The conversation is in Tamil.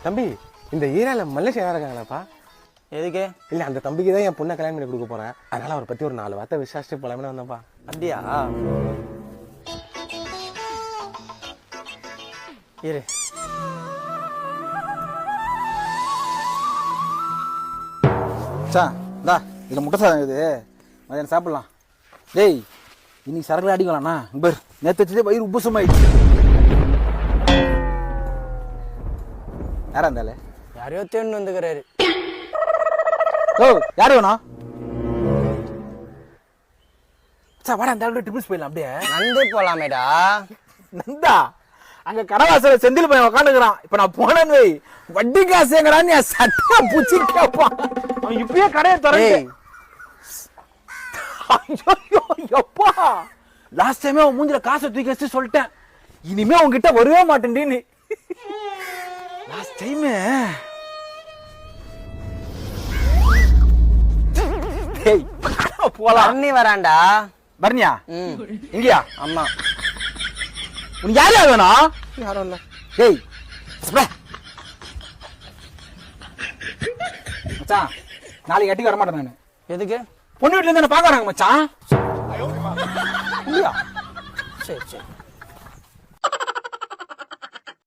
தம்பி இந்த ஏரியால மல்லேஷ் யாரா இருக்காங்களாப்பா? எதுக்கு? இல்ல அந்த தம்பிக்கு தான் என் பொண்ணை கல்யாணம் பண்ணி கொடுக்க போறேன். அதனால அவரை பத்தி ஒரு 4 வார்த்தை விசாரிச்சுட்டு போலாம்னு வந்தப்பா. அப்படியா? இரு. இந்தா இதில் முட்டை சாதம் இது மதியானம் சாப்பிடலாம். டேய் இன்னைக்கு சரக்குல அடிக்கலாம்ண்ணா. பாரு நேற்று வச்சதே வயிறு உப்புசமாயிடுச்சு. யாரா இருந்தாலே? யாரையோ தேடின்னு வந்துக்கிறாரு. ஓ யாரு வேணும்? சார் வாடா அந்த ஆளோட ட்ரிபிள்ஸ் போயிடலாம். அப்படியே நந்து போலாமேடா. நந்தா அங்க கடவாசல செந்தில் பையன் உட்காந்துக்கிறான். இப்ப நான் போனேன்னு வை, வட்டி காசு எங்கடான்னு என் சட்டையை பூச்சி கேட்பான். அவன் இப்பயே கடையை திறந்து எப்பா லாஸ்ட் டைமே அவன் மூஞ்சில காசை தூக்கி வச்சு சொல்லிட்டேன், இனிமே உங்ககிட்ட வரவே மாட்டேன். லாஸ்ட் டைம் போலாம். பண்ணி வரான்டா. பரணியா? இங்கயா? ஆமா. உனக்கு யார் யார் வேணும்? யாரும் இல்ல. டேய் மச்சான் நாளைக்கு கட்டிக்கு வர மாட்டேன். நான் எதுக்கு? பொண்ணு வீட்டுல இருந்து என்ன பார்க்க வராங்க மச்சான். இல்லையா? சரி சரி.